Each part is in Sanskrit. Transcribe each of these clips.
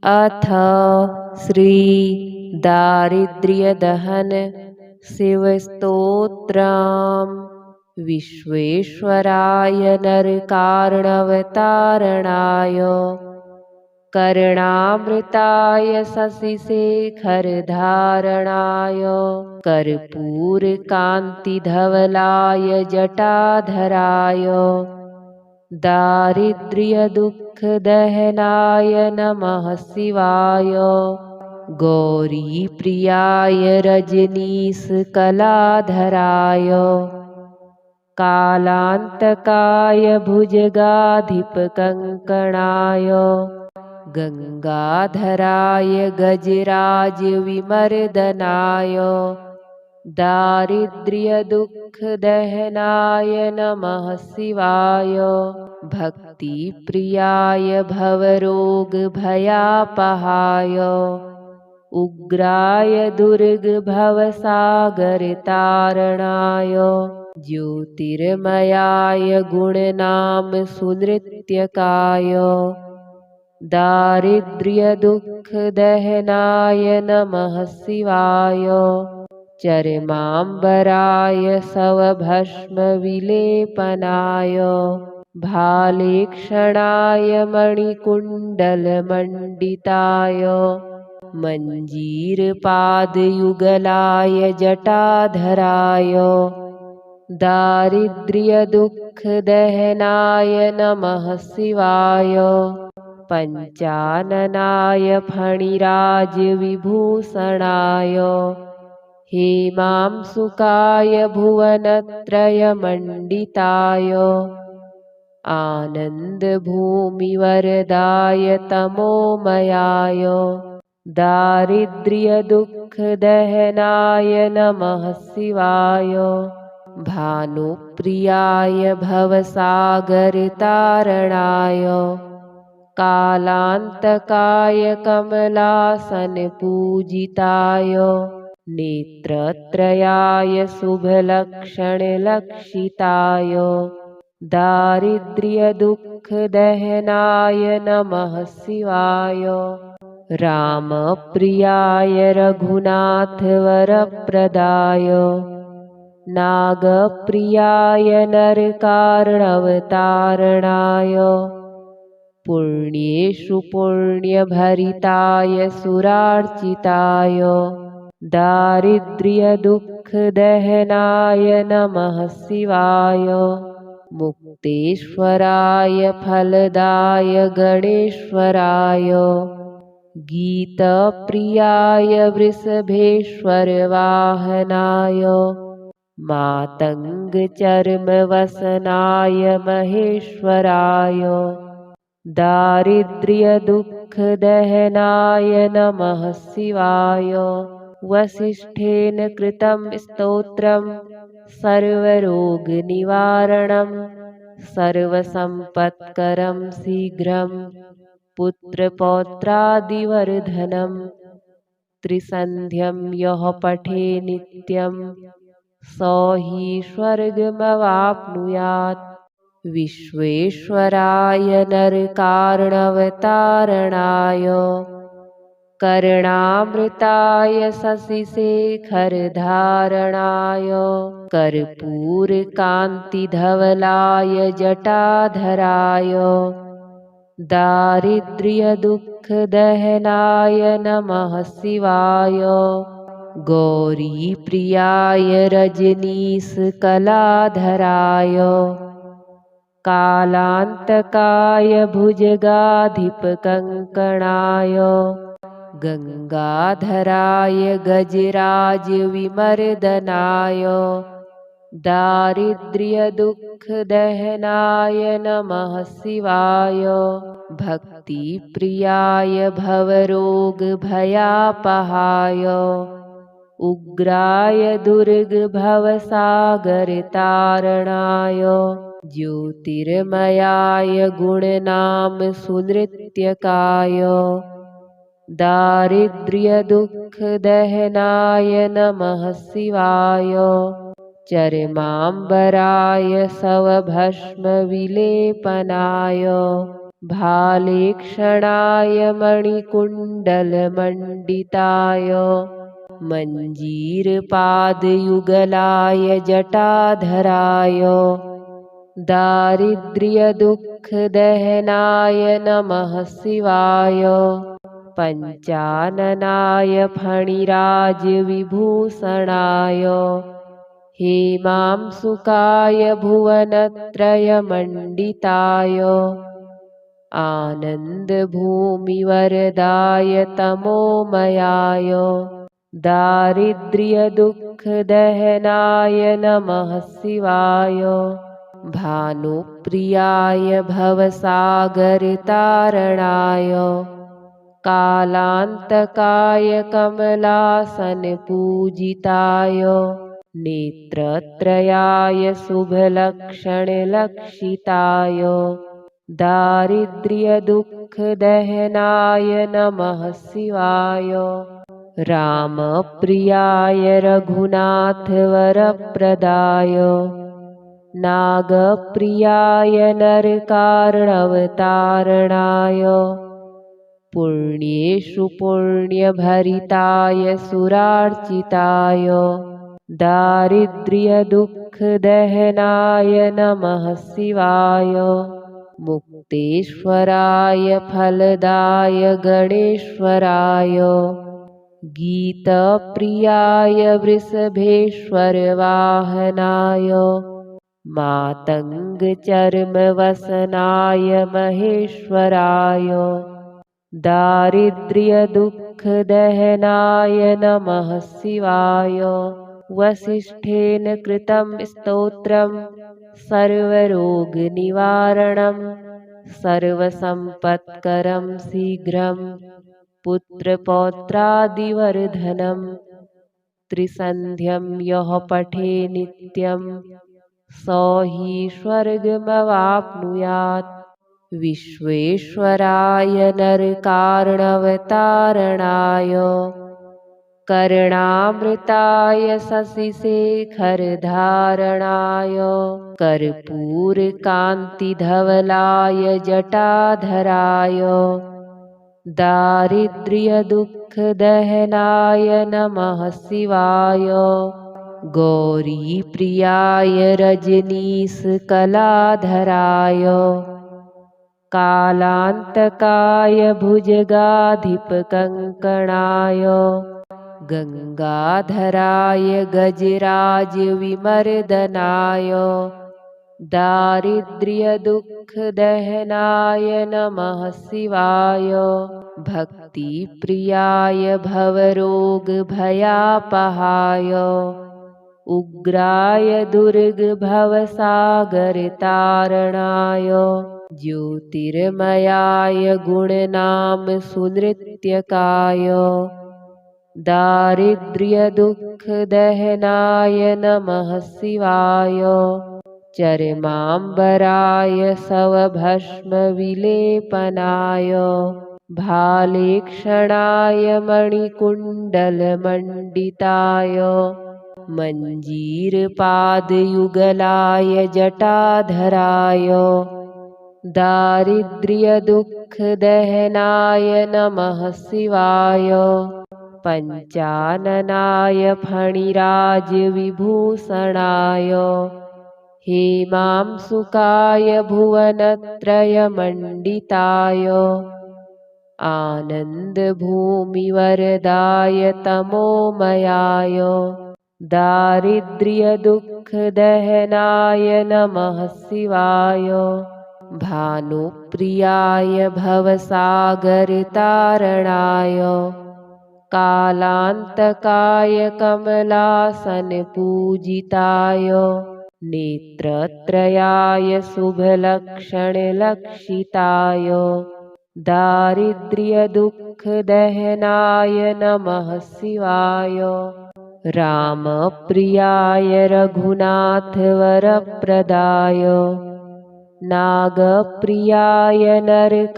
अथ श्री दारिद्र्यदहन शिवस्तोत्रम्। विश्वेश्वराय नरकार्णवतारणाय कर्णामृताय शशिशेखरधारणाय कर्पूरकान्तिधवलाय जटाधराय दारिद्र्यदुःखदहनाय नमः शिवाय। गौरीप्रियाय रजनीशकलाधराय कालान्तकाय भुजगाधिपकङ्कणाय गङ्गाधराय गजराजविमर्दनाय दारिद्र्यदुःखदहनाय नमः शिवाय। भक्तिप्रियाय भवरोगभयापहाय उग्राय दुर्गभवसागरतारणाय ज्योतिर्मयाय गुणनामसुनृत्यकाय दारिद्र्यदुःखदहनाय नमः शिवाय। चर्माम्बराय शवभस्मविलेपनाय भालेक्षणाय मणिकुण्डलमण्डिताय मञ्जीरपादयुगलाय जटाधराय दारिद्र्यदुःखदहनाय नमः शिवाय। पञ्चाननाय फणिराजविभूषणाय हेमांशुकाय भुवनत्रयमण्डिताय आनन्दभूमिवरदाय तमोमयाय दारिद्र्यदुःखदहनाय नमः शिवाय। भानुप्रियाय भवसागरतारणाय कालान्तकाय कमलासनपूजिताय नेत्रत्रयाय शुभलक्षणलक्षिताय दारिद्र्यदुःखदहनाय नमः शिवाय। रामप्रियाय रघुनाथवरप्रदाय नागप्रियाय नरकार्णवतारणाय पुण्येषु पुण्यभरिताय सुरार्चिताय दारिद्र्यदुःखदहनाय नमः शिवाय। मुक्तेश्वराय फलदाय गणेश्वराय गीतप्रियाय वृषभेश्वरवाहनाय मातङ्गचर्मवसनाय महेश्वराय दारिद्र्यदुःखदहनाय नमः शिवाय। वसिष्ठेन कृतं स्तोत्रं सर्वरोगनिवारणं सर्वसम्पत्करं शीघ्रं पुत्रपौत्रादिवर्धनं त्रिसन्ध्यं यः पठे नित्यं स हि स्वर्गमवाप्नुयात्। विश्वेश्वराय नरकार्णवतारणाय कर्णामृताय शशिशेखरधारणाय कर्पूरकान्तिधवलाय जटाधराय दारिद्र्यदुःखदहनाय नमः शिवाय। गौरीप्रियाय रजनीशकलाधराय कालान्तकाय भुजगाधिपकङ्कणाय गङ्गाधराय गजराजविमर्दनाय दारिद्र्यदुःखदहनाय नमः शिवाय। भक्तिप्रियाय भवरोगभयापहाय उग्राय दुर्गभवसागरतारणाय ज्योतिर्मयाय गुणनामसुनृत्यकाय दारिद्र्यदुःखदहनाय नमः शिवाय। चर्माम्बराय शवभस्मविलेपनाय भालेक्षणाय मणिकुण्डलमण्डिताय मञ्जीरपादयुगलाय जटाधराय दारिद्र्यदुःखदहनाय नमः शिवाय पञ्चाननाय फणिराजविभूषणाय हेमांशुकाय भुवनत्रयमण्डिताय आनन्दभूमिवरदाय तमोमयाय दारिद्र्यदुःखदहनाय नमः शिवाय भानुप्रियाय भवसागरतारणाय कालान्तकाय कमलासनपूजिताय नेत्रत्रयाय शुभलक्षणलक्षिताय दारिद्र्यदुःखदहनाय नमः शिवाय रामप्रियाय रघुनाथवरप्रदाय नागप्रियाय नरकार्णवतारणाय पुण्येषु पुण्यभरिताय सुरार्चिताय दारिद्र्यदुःखदहनाय नमः शिवाय मुक्तेश्वराय फलदाय गणेश्वराय गीतप्रियाय वृषभेश्वरवाहनाय मातङ्गचर्मवसनाय महेश्वराय दारिद्र्यदुःखदहनाय नमः शिवाय वसिष्ठेन कृतं स्तोत्रं सर्वरोगनिवारणं सर्वसम्पत्करं शीघ्रं पुत्रपौत्रादिवर्धनं त्रिसन्ध्यं यः पठे नित्यं स हि स्वर्गमवाप्नुयात् विश्वेश्वराय नरकार्णवतारणाय कर्णामृताय शशिशेखरधारणाय कर्पूरकान्तिधवलाय जटाधराय दारिद्र्यदुःखदहनाय नमः शिवाय गौरीप्रियाय रजनीशकलाधराय कालान्तकाय भुजगाधिपकङ्कणाय गङ्गाधराय गजराजविमर्दनाय दारिद्र्यदुःखदहनाय नमः शिवाय भक्तिप्रियाय भवरोगभयापहाय उग्राय दुर्गभवसागरतारणाय ज्योतिर्मयाय गुणनामसुनृत्यकाय दारिद्र्यदुःखदहनाय नमः शिवाय चर्माम्बराय शवभस्मविलेपनाय भालेक्षणाय मणिकुण्डलमण्डिताय मञ्जीरपादयुगलाय जटाधराय दारिद्र्यदुःखदहनाय नमः शिवाय पञ्चाननाय फणिराजविभूषणाय हेमांशुकाय भुवनत्रयमण्डिताय आनन्दभूमिवरदाय तमोमयाय दारिद्र्यदुःखदहनाय नमः शिवाय भानुप्रियाय भवसागरतारणाय कालान्तकाय कमलासनपूजिताय नेत्रत्रयाय शुभलक्षणलक्षिताय दारिद्र्यदुःखदहनाय नमः शिवाय रामप्रियाय रघुनाथवरप्रदाय नागप्रियाय नरकार्णवतारणाय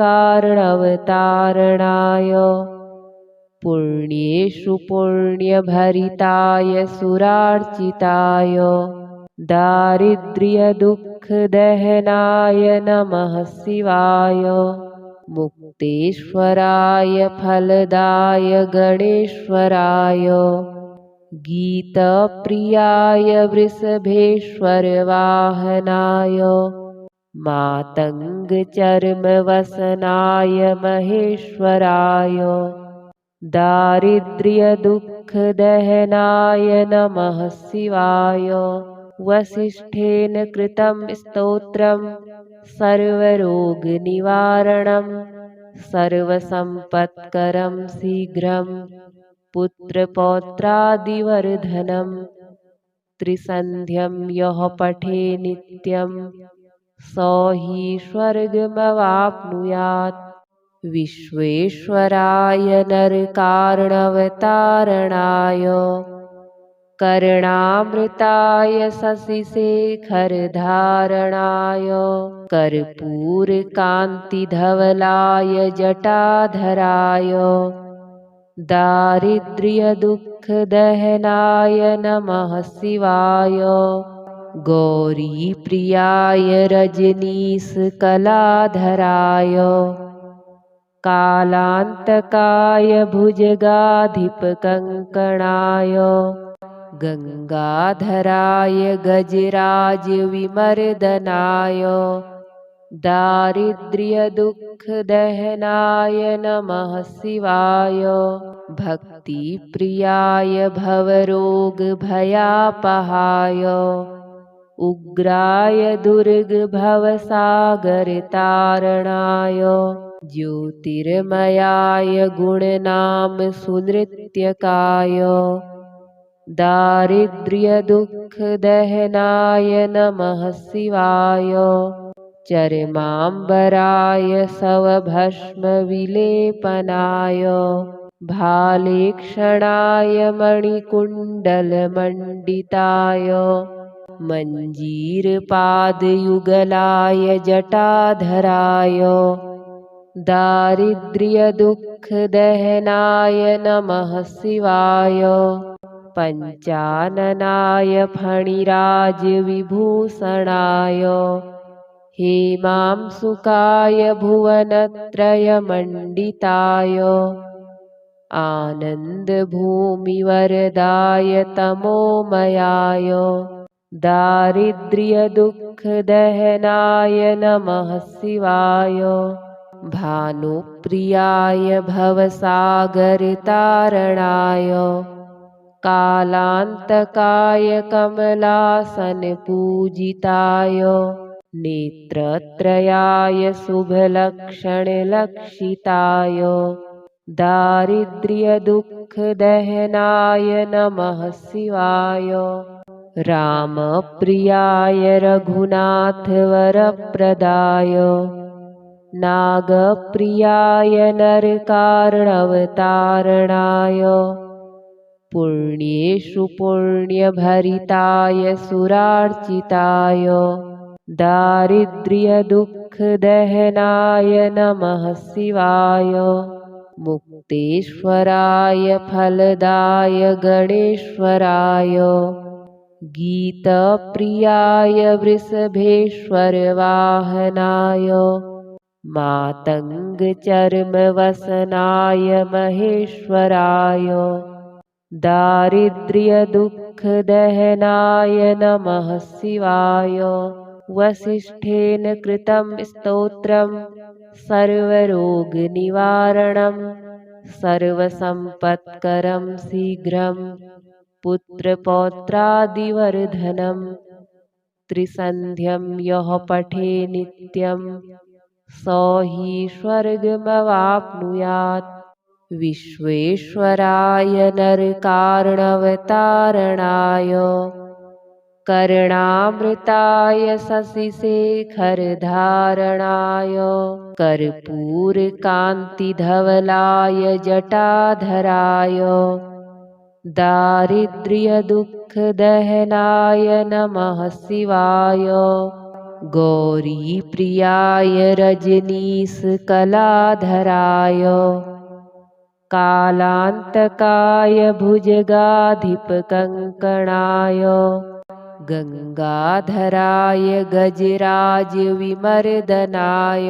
पुण्येषु पुण्यभरिताय सुरार्चिताय दारिद्र्यदुःखदहनाय दुःखदहनाय नमः शिवाय। मुक्तेश्वराय फलदाय गणेश्वराय। गीतप्रियाय वृषभेश्वरवाहनाय। मातङ्गचर्मवसनाय महेश्वराय। दारिद्र्यदुःखदहनाय नमः शिवाय। वसिष्ठेन कृतं स्तोत्रं सर्वरोगनिवारणं। सर्वसम्पत्करं शीघ्रं पुत्रपौत्रादिवर्धनम्। त्रिसन्ध्यं यः पठे नित्यं स हि स्वर्गमवाप्नुयात्। विश्वेश्वराय नरकार्णवतारणाय। कर्णामृताय शशिशेखरधारणाय। कर्पूरकान्तिधवलाय जटाधराय। दारिद्र्यदुःखदहनाय नमः शिवाय। गौरीप्रियाय रजनीशकलाधराय। कालान्तकाय भुजगाधिपकङ्कणाय। गङ्गाधराय गजराजविमर्दनाय। दारिद्र्यदुःखदहनाय नमः शिवाय। भक्तिप्रियाय भवरोगभयापहाय। उग्राय दुर्गभवसागरतारणाय। ज्योतिर्मयाय गुणनामसुनृत्यकाय। दारिद्र्यदुःखदहनाय नमः शिवाय। चर्माम्बराय शवभस्मविलेपनाय। भालेक्षणाय मणिकुण्डलमण्डिताय। मञ्जीरपादयुगलाय जटाधराय। दारिद्र्यदुःखदहनाय नमः शिवाय। पञ्चाननाय फणिराजविभूषणाय। हेमांशुकाय भुवनत्रयमण्डिताय। आनन्दभूमिवरदाय तमोमयाय। दारिद्र्यदुःखदहनाय नमः शिवाय। भानुप्रियाय भवसागरतारणाय। कालान्तकाय कमलासनपूजिताय। नेत्रत्रयाय शुभलक्षणलक्षिताय। दारिद्र्यदुःखदहनाय नमः शिवाय। रामप्रियाय रघुनाथवरप्रदाय। नागप्रियाय नरकार्णवतारणाय। पुण्येषु पुण्यभरिताय सुरार्चिताय। दारिद्र्यदुःखदहनाय नमः शिवाय। मुक्तेश्वराय फलदाय गणेश्वराय। गीतप्रियाय वृषभेश्वरवाहनाय। मातङ्गचर्मवसनाय महेश्वराय। दारिद्र्यदुःखदहनाय नमः शिवाय। वसिष्ठेन कृतं स्तोत्रं सर्वरोगनिवारणं। सर्वसम्पत्करं शीघ्रं पुत्रपौत्रादिवर्धनम्। त्रिसन्ध्यं यः पठे नित्यं स हि स्वर्गमवाप्नुयात्। विश्वेश्वराय नरकार्णवतारणाय। कर्णामृताय शशिशेखरधारणाय। कर्पूरकान्तिधवलाय जटाधराय। दारिद्र्यदुःखदहनाय नमः शिवाय। गौरीप्रियाय रजनीशकलाधराय। कालान्तकाय भुजगाधिपकङ्कणाय। गंगाधराय गजराजविमर्दनाय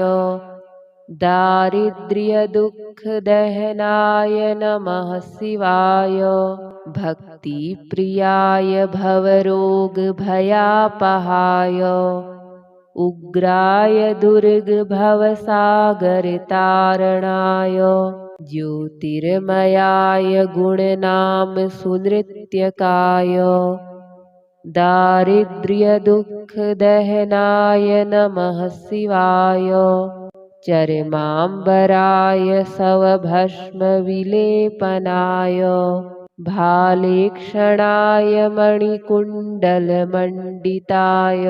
दारिद्र्यदुःखदहनाय नमः शिवाय। भक्तिप्रियाय भवरोगभयापहाय उग्राय दुर्गभवसागरतारणाय ज्योतिर्मयाय गुणनामसुनृत्यकाय दारिद्र्यदुःखदहनाय नमः शिवाय। चर्माम्बराय शवभस्मविलेपनाय भालेक्षणाय मणिकुण्डलमण्डिताय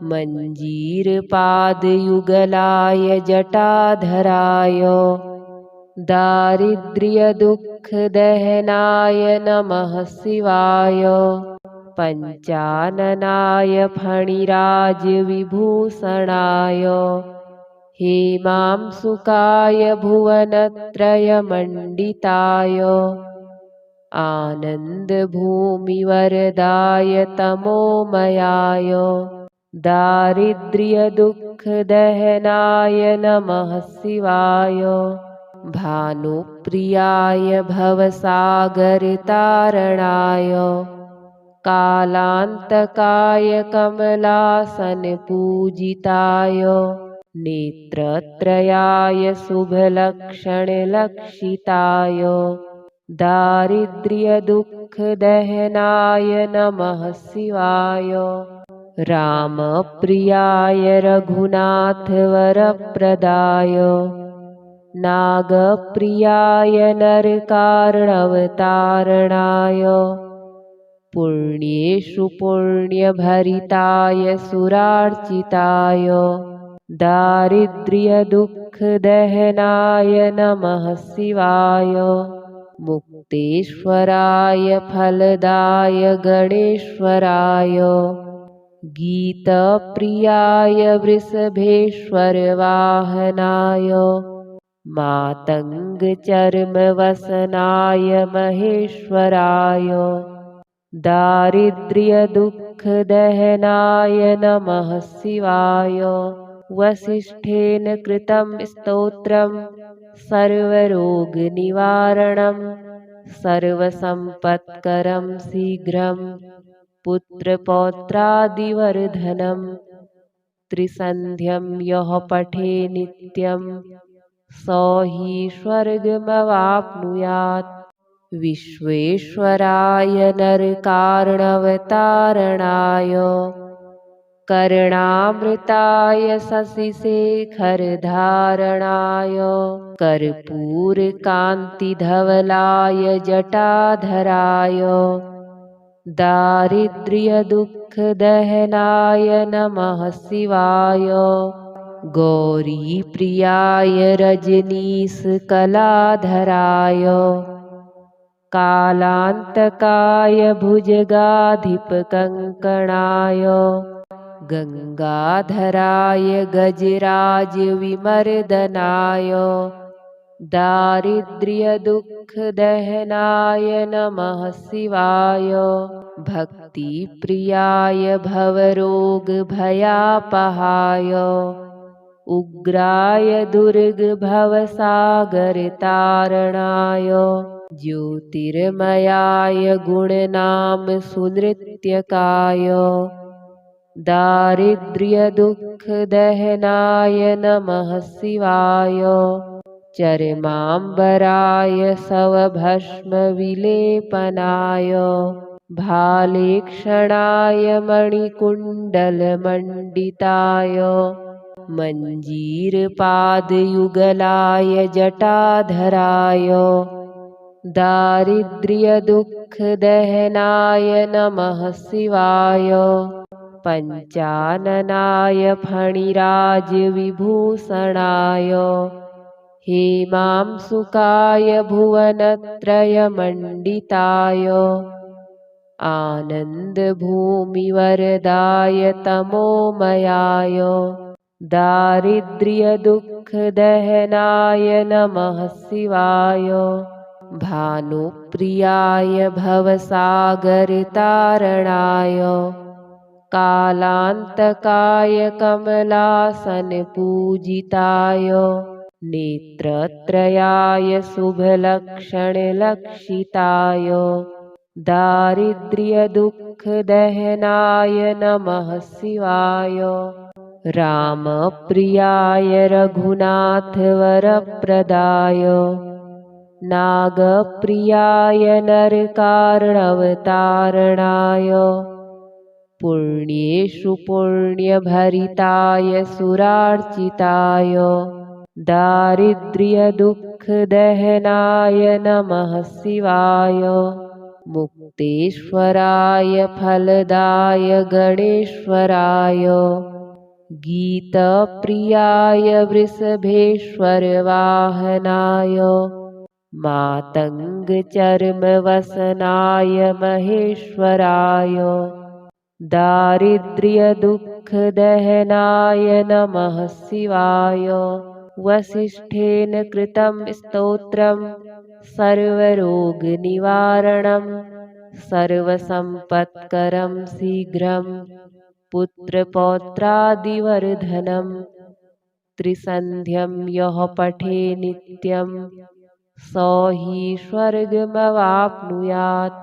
मञ्जीरपादयुगलाय जटाधराय दारिद्र्यदुःखदहनाय नमः शिवाय। पञ्चाननाय फणिराजविभूषणाय हेमांशुकाय भुवनत्रयमण्डिताय आनन्दभूमिवरदाय तमोमयाय दारिद्र्यदुःखदहनाय नमः शिवाय। भानुप्रियाय भवसागरतारणाय कालान्तकाय कमलासनपूजिताय नेत्रत्रयाय शुभलक्षणलक्षिताय दारिद्र्यदुःखदहनाय नमः शिवाय। रामप्रियाय रघुनाथवरप्रदाय नागप्रियाय नरकार्णवतारणाय पुण्येषु पुण्यभरिताय सुरार्चिताय दारिद्र्यदुःखदहनाय नमः शिवाय। मुक्तेश्वराय फलदाय गणेश्वराय गीतप्रियाय वृषभेश्वरवाहनाय मातङ्गचर्मवसनाय महेश्वराय दारिद्र्यदुःखदहनाय नमः शिवाय। वसिष्ठेन कृतं स्तोत्रं सर्वरोगनिवारणं सर्वसम्पत्करं शीघ्रं पुत्रपौत्रादिवर्धनं त्रिसन्ध्यं यः पठे नित्यं स हि स्वर्गमवाप्नुयात्। विश्वेश्वराय नरकार्णवतारणाय कर्णामृताय शशिशेखरधारणाय कर्पूरकान्तिधवलाय जटाधराय दारिद्र्यदुःखदहनाय नमः शिवाय। गौरीप्रियाय रजनीशकलाधराय कालान्तकाय भुजगाधिपकङ्कणाय गंगाधराय गजराजविमर्दनाय दारिद्र्यदुःखदहनाय नमः शिवाय। भक्तिप्रियाय भवरोगभयापहाय उग्राय दुर्गभवसागरतारणाय ज्योतिर्मयाय गुणनामसुनृत्यकाय दारिद्र्यदुःखदहनाय नमः शिवाय। चर्माम्बराय शवभस्मविलेपनाय भालेक्षणाय मणिकुण्डलमण्डिताय मञ्जीरपादयुगलाय जटाधराय दारिद्र्यदुःखदहनाय नमः शिवाय। पञ्चाननाय फणिराजविभूषणाय हेमांशुकाय भुवनत्रयमण्डिताय आनन्दभूमिवरदाय तमोमयाय दारिद्र्यदुःखदहनाय नमः शिवाय। भानुप्रियाय भवसागरतारणाय कालान्तकाय कमलासनपूजिताय नेत्रत्रयाय शुभलक्षणलक्षिताय दारिद्र्यदुःखदहनाय नमः शिवाय। रामप्रियाय रघुनाथवरप्रदाय नागप्रियाय नरकार्णवतारणाय पुण्येषु पुण्यभरिताय सुरार्चिताय दारिद्र्यदुःखदहनाय नमः शिवाय। मुक्तेश्वराय फलदाय गणेश्वराय गीतप्रियाय वृषभेश्वरवाहनाय मातङ्गचर्मवसनाय महेश्वराय दारिद्र्यदुःखदहनाय नमः शिवाय। वसिष्ठेन कृतं स्तोत्रं सर्वरोगनिवारणं सर्वसम्पत्करं शीघ्रं पुत्रपौत्रादिवर्धनं त्रिसन्ध्यं यः पठे नित्यं स हि स्वर्गमवाप्नुयात्।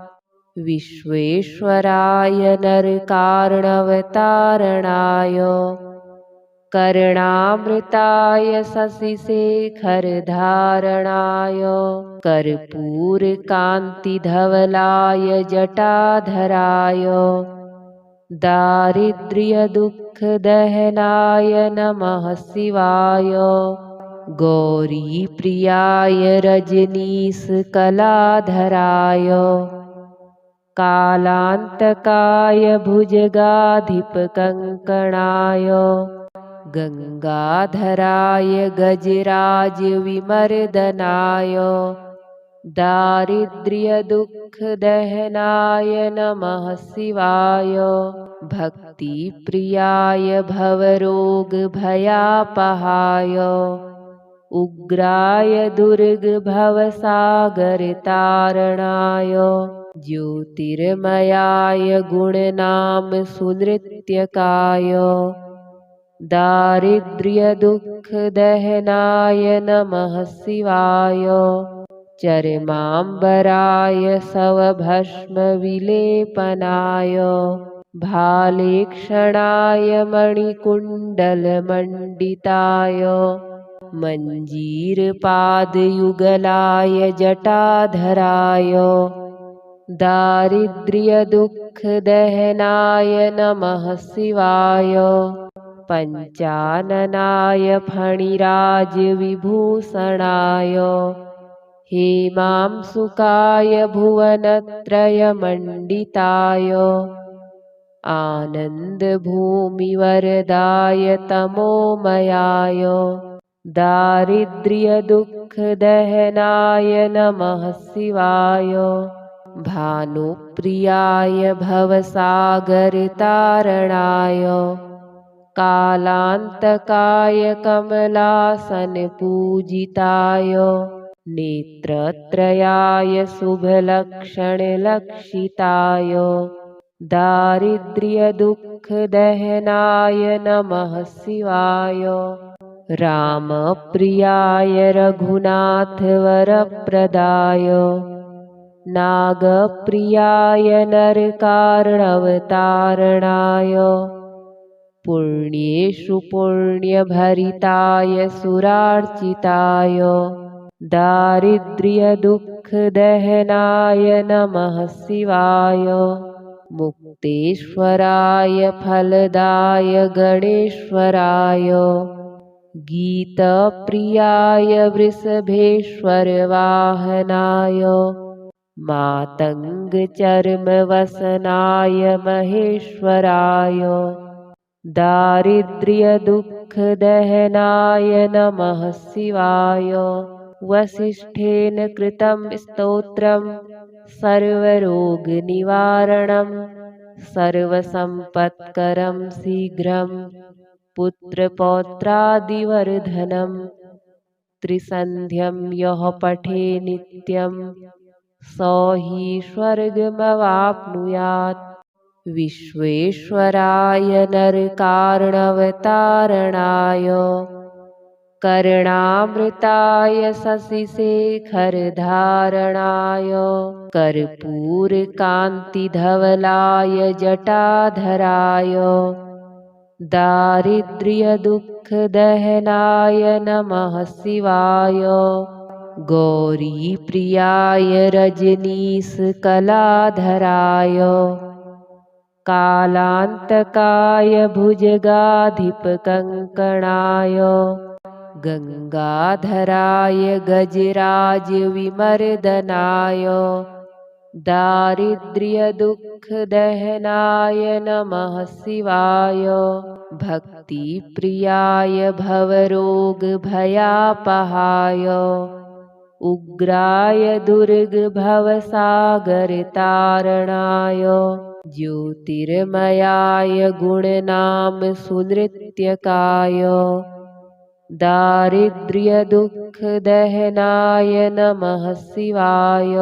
विश्वेश्वराय नरकार्णवतारणाय कर्णामृताय शशिशेखरधारणाय कर्पूरकान्तिधवलाय जटाधराय दारिद्र्यदुःखदहनाय नमः शिवाय। गौरीप्रियाय रजनीशकलाधराय कालान्तकाय भुजगाधिपकङ्कणाय गङ्गाधराय गजराजविमर्दनाय दारिद्र्यदुःखदहनाय नमः शिवाय। भक्तिप्रियाय भवरोगभयापहाय उग्राय दुर्गभवसागरतारणाय ज्योतिर्मयाय गुणनामसुनृत्यकाय दारिद्र्यदुःखदहनाय नमः शिवाय। चर्माम्बराय शवभस्मविलेपनाय भालेक्षणाय मणिकुण्डलमण्डिताय मञ्जीरपादयुगलाय जटाधराय दारिद्र्यदुःखदहनाय नमः शिवाय। पञ्चाननाय फणिराजविभूषणाय हेमांशुकाय भुवनत्रयमण्डिताय आनन्दभूमिवरदाय तमोमयाय दारिद्र्यदुःखदहनाय नमः शिवाय। भानुप्रियाय भवसागरतारणाय कालान्तकाय कमलासनपूजिताय नेत्रत्रयाय शुभलक्षणलक्षिताय दारिद्र्यदुःखदहनाय नमः शिवाय। रामप्रियाय रघुनाथवरप्रदाय नागप्रियाय नरकार्णवतारणाय पुण्येषु पुण्यभरिताय सुरार्चिताय दारिद्र्यदुःखदहनाय नमः शिवाय। मुक्तेश्वराय फलदाय गणेश्वराय गीतप्रियाय वृषभेश्वरवाहनाय मातङ्गचर्मवसनाय महेश्वराय दारिद्र्यदुःखदहनाय नमः शिवाय। वसिष्ठेन कृतं स्तोत्रं सर्वरोगनिवारणं सर्वसम्पत्करं शीघ्रं पुत्रपौत्रादिवर्धनं त्रिसन्ध्यं यः पठे नित्यं स हि स्वर्गमवाप्नुयात्। विश्वेश्वराय नरकार्णवतारणाय कर्णामृताय शशिशेखरधारणाय कर्पूरकान्तिधवलाय जटाधराय दारिद्र्यदुःखदहनाय नमः शिवाय गौरीप्रियाय रजनीशकलाधराय कालान्तकाय भुजगाधिपकङ्कणाय गङ्गाधराय गजराजविमर्दनाय दारिद्र्यदुःखदहनाय नमः शिवाय भक्तिप्रियाय भवरोगभयापहाय उग्राय दुर्गभवसागरतारणाय ज्योतिर्मयाय गुणनामसुनृत्यकाय दारिद्र्यदुःखदहनाय नमः शिवाय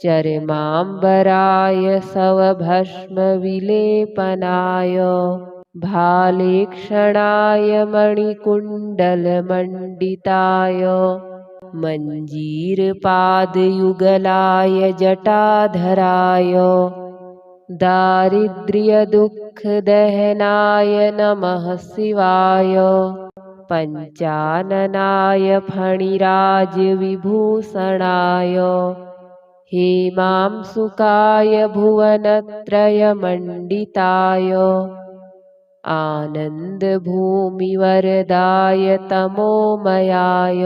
चर्माम्बराय शवभस्मविलेपनाय भालेक्षणाय मणिकुण्डलमण्डिताय मञ्जीरपादयुगलाय जटाधराय दारिद्र्यदुःखदहनाय नमः शिवाय पञ्चाननाय फणिराजविभूषणाय हेमांशुकाय भुवनत्रयमण्डिताय आनन्दभूमिवरदाय तमोमयाय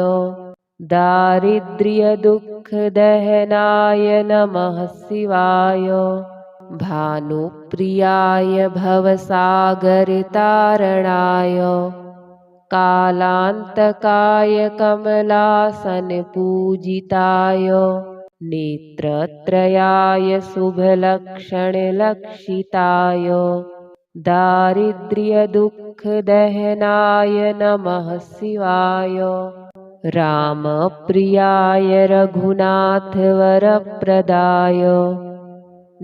दारिद्र्यदुःखदहनाय नमः शिवाय भानुप्रियाय भवसागरतारणाय कालान्तकाय कमलासनपूजिताय नेत्रत्रयाय शुभलक्षणलक्षिताय दारिद्र्यदुःखदहनाय नमः शिवाय रामप्रियाय रघुनाथवरप्रदाय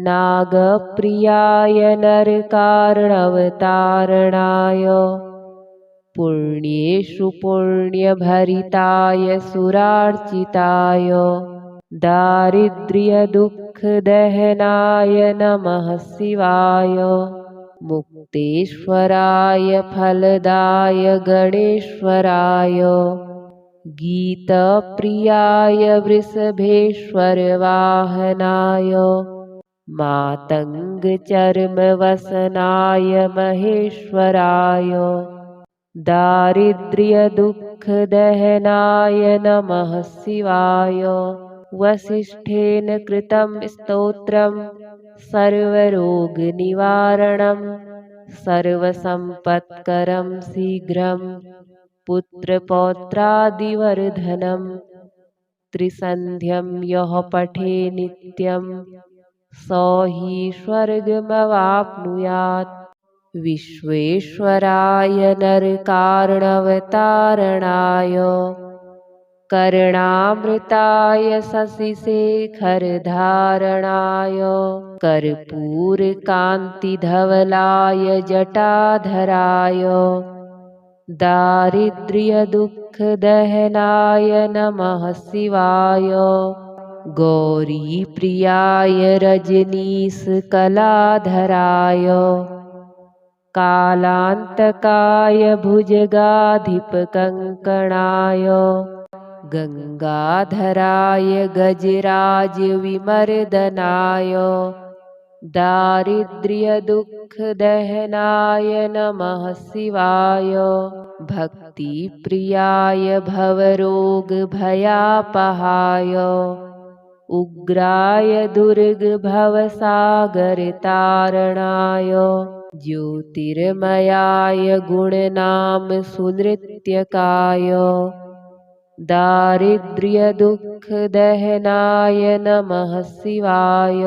नागप्रियाय नरकार्णवतारणाय पुण्येषु पुण्यभरिताय सुरार्चिताय दारिद्र्यदुःखदहनाय नमः शिवाय मुक्तेश्वराय फलदाय गणेश्वराय गीतप्रियाय वृषभेश्वरवाहनाय मातङ्गचर्मवसनाय महेश्वराय दारिद्र्यदुःखदहनाय नमः शिवाय वसिष्ठेन कृतं स्तोत्रं सर्वरोगनिवारणं सर्वसम्पत्करं शीघ्रं पुत्रपौत्रादिवर्धनं त्रिसन्ध्यं यः पठे नित्यं सो हि स्वर्गमवाप्नुयात् विश्वेश्वराय नरकार्णवतारणाय कर्णामृताय शशिशेखरधारणाय कर्पूरकान्तिधवलाय जटाधराय दारिद्र्यदुःखदहनाय नमः शिवाय गौरीप्रियाय रजनीशकलाधराय कालान्तकाय भुजगाधिपकङ्कणाय गङ्गाधराय गजराजविमर्दनाय दारिद्र्यदुःखदहनाय नमः शिवाय भक्तिप्रियाय भवरोगभयापहाय उग्राय दुर्गभवसागरतारणाय ज्योतिर्मयाय गुणनामसुनृत्यकाय दारिद्र्यदुःखदहनाय नमः शिवाय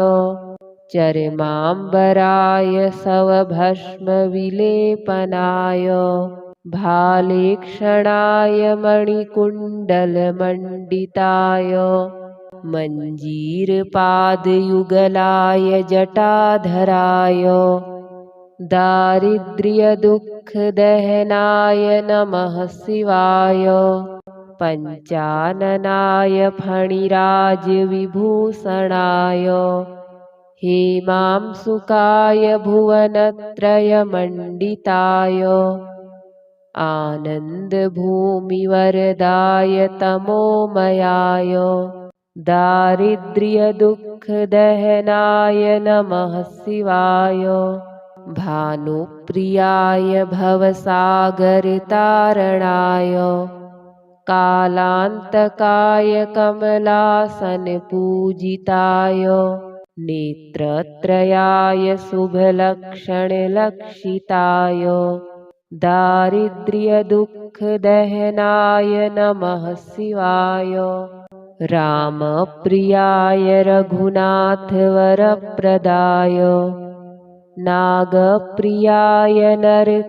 चर्माम्बराय शवभस्मविलेपनाय भालेक्षणाय मणिकुण्डलमण्डिताय मञ्जीरपादयुगलाय जटाधराय दारिद्र्यदुःखदहनाय नमः शिवाय पञ्चाननाय फणिराजविभूषणाय हेमांशुकाय भुवनत्रयमण्डिताय आनन्दभूमिवरदाय तमोमयाय दारिद्र्यदुःखदहनाय नमः शिवाय भानुप्रियाय भवसागरतारणाय कालान्तकाय कमलासनपूजिताय नेत्रत्रयाय शुभलक्षणलक्षिताय दारिद्र्यदुःखदहनाय नमः शिवाय रामप्रियाय रघुनाथवरप्रदाय नागप्रियाय नरकार्णवतारणाय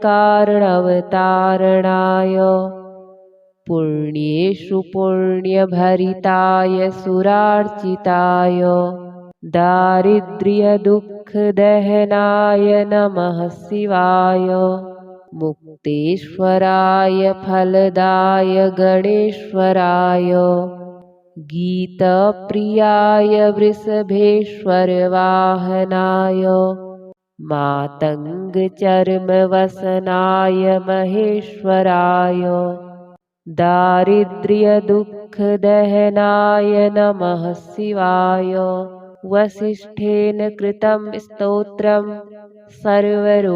पुण्येषु पुण्यभरिताय सुरार्चिताय दारिद्र्यदुःखदहनाय नमः शिवाय मुक्तेश्वराय फलदाय गणेश्वराय गीतप्रियाय वृषभेश्वरवाहनाय मातङ्गचर्मवसनाय महेश्वराय दारिद्र्यदुःखदहनाय नमः शिवाय वसिष्ठेन कृतं स्तोत्रं सर्वरोगनिवारणं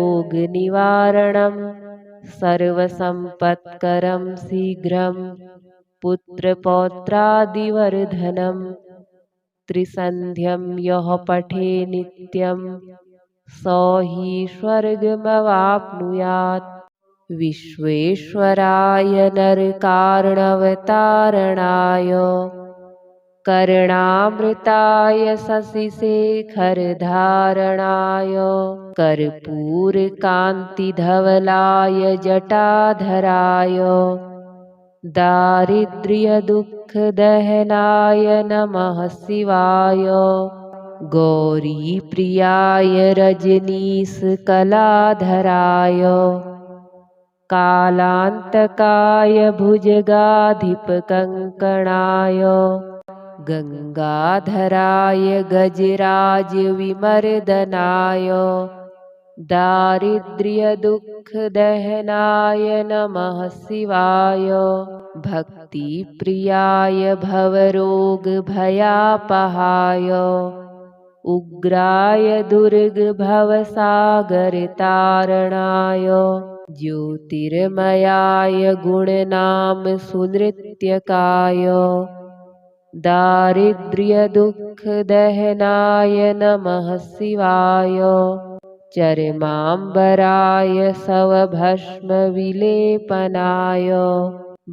सर्वसम्पत्करं शीघ्रं पुत्रपौत्रादिवर्धनं त्रिसन्ध्यं यः पठे नित्यं स हि स्वर्गमवाप्नुयात् विश्वेश्वराय नरकार्णवतारणाय कर्णामृताय शशिशेखरधारणाय कर्पूरकान्तिधवलाय जटाधराय दारिद्र्यदुःखदहनाय नमः शिवाय गौरीप्रियाय रजनीशकलाधराय कालान्तकाय भुजगाधिपकङ्कणाय गङ्गाधराय गजराजविमर्दनाय दारिद्र्यदुःखदहनाय नमः शिवाय भक्तिप्रियाय भवरोगभयापहाय उग्राय दुर्गभवसागरतारणाय ज्योतिर्मयाय गुणनामसुनृत्यकाय दारिद्र्यदुःखदहनाय नमः शिवाय चर्माम्बराय शवभस्मविलेपनाय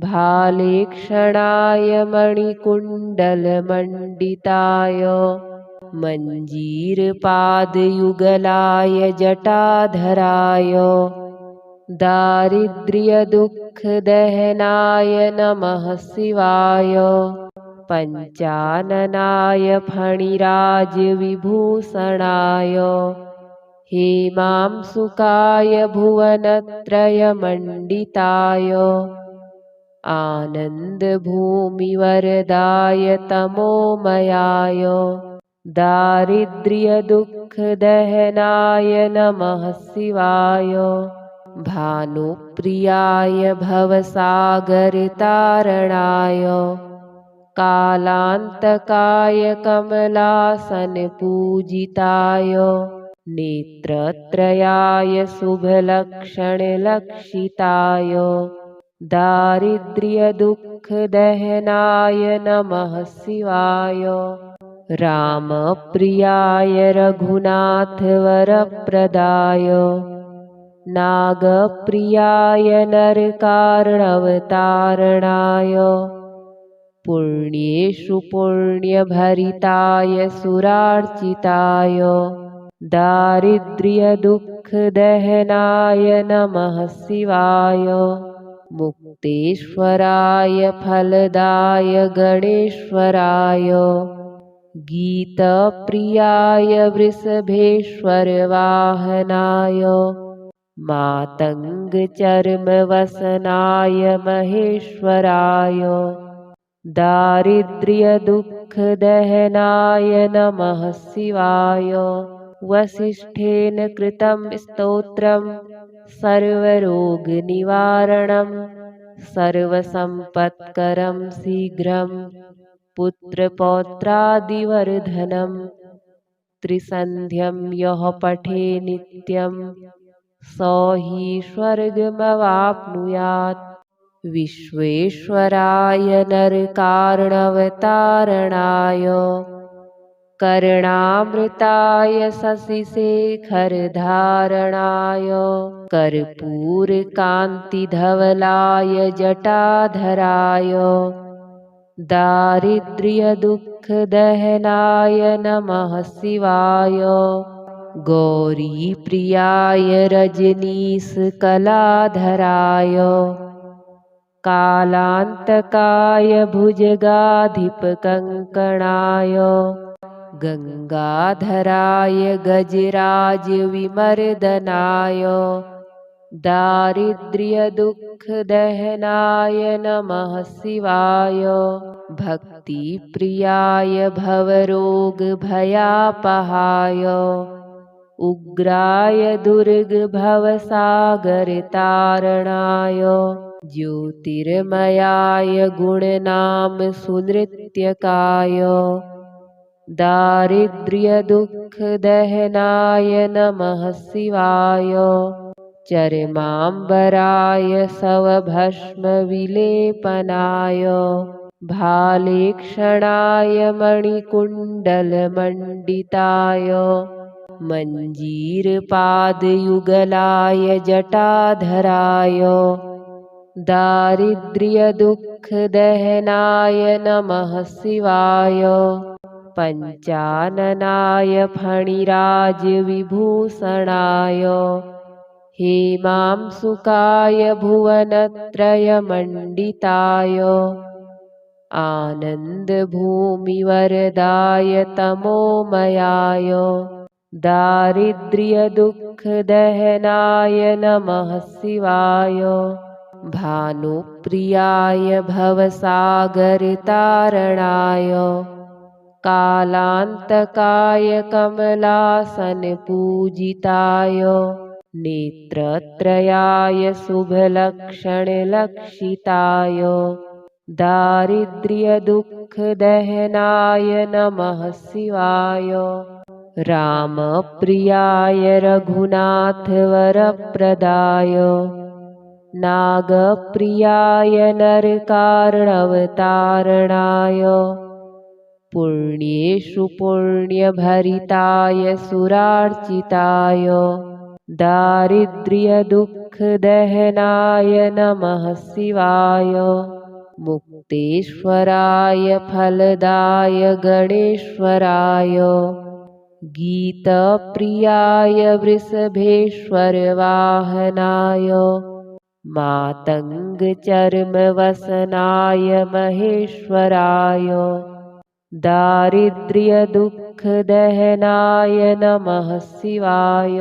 भालेक्षणाय मणिकुण्डलमण्डिताय मञ्जीरपादयुगलाय जटाधराय दारिद्र्यदुःखदहनाय नमः शिवाय पञ्चाननाय फणिराजविभूषणाय हेमांशुकाय भुवनत्रयमण्डिताय आनन्दभूमिवरदाय तमोमयाय दारिद्र्यदुःखदहनाय नमः शिवाय भानुप्रियाय भवसागरतारणाय कालान्तकाय कमलासनपूजिताय नेत्रत्रयाय शुभलक्षणलक्षिताय दारिद्र्यदुःखदहनाय नमः शिवाय रामप्रियाय रघुनाथवरप्रदाय नागप्रियाय नरकार्णवतारणाय पुण्येषु पुण्यभरिताय सुरार्चिताय दारिद्र्यदुःखदहनाय नमः शिवाय मुक्तेश्वराय फलदाय गणेश्वराय गीतप्रियाय वृषभेश्वरवाहनाय मातङ्गचर्मवसनाय महेश्वराय दारिद्र्यदुःखदहनाय नमः शिवाय। वसिष्ठेन कृतं स्तोत्रं सर्वरोगनिवारणं सर्वसम्पत्करं शीघ्रं पुत्रपौत्रादिवर्धनं। त्रिसन्ध्यं यः पठे नित्यं स हि स्वर्गमवाप्नुयात्। विश्वेश्वराय नरकार्णवतारणाय कर्णामृताय शशिशेखरधारणाय कर्पूरकान्तिधवलाय जटाधराय दारिद्र्यदुःखदहनाय नमः शिवाय। गौरीप्रियाय रजनीशकलाधराय कालान्तकाय भुजगाधिपकङ्कणाय गङ्गाधराय गजराजविमर्दनाय दारिद्र्यदुःखदहनाय नमः शिवाय। भक्तिप्रियाय भवरोगभयापहाय उग्राय दुर्गभवसागरतारणाय ज्योतिर्मयाय गुणनामसुनृत्यकाय दारिद्र्यदुःखदहनाय नमः शिवाय। चर्माम्बराय शवभस्मविलेपनाय भालेक्षणाय मणिकुण्डलमण्डिताय मञ्जीरपादयुगलाय जटाधराय दारिद्र्यदुःखदहनाय नमः शिवाय। पञ्चाननाय फणिराजविभूषणाय हेमांशुकाय भुवनत्रयमण्डिताय आनन्दभूमिवरदाय तमोमयाय दारिद्र्यदुःखदहनाय नमः शिवाय। भानुप्रियाय भवसागरतारणाय कालान्तकाय कमलासनपूजिताय नेत्रत्रयाय शुभलक्षणलक्षिताय दारिद्र्यदुःखदहनाय नमः शिवाय। रामप्रियाय रघुनाथवरप्रदाय नागप्रियाय नरकार्णवतारणाय पुण्येषु पुण्यभरिताय सुरार्चिताय दारिद्र्यदुःखदहनाय नमः शिवाय। मुक्तेश्वराय फलदाय गणेश्वराय गीतप्रियाय वृषभेश्वरवाहनाय मातङ्गचर्मवसनाय महेश्वराय दारिद्र्यदुःखदहनाय नमः शिवाय।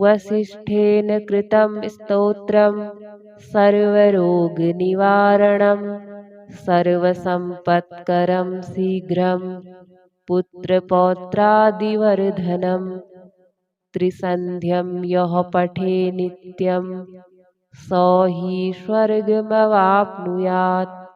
वसिष्ठेन कृतं स्तोत्रं सर्वरोगनिवारणं सर्वसम्पत्करं शीघ्रं पुत्रपौत्रादिवर्धनं। त्रिसन्ध्यं यः पठे नित्यं स हि स्वर्गमवाप्नुयात्।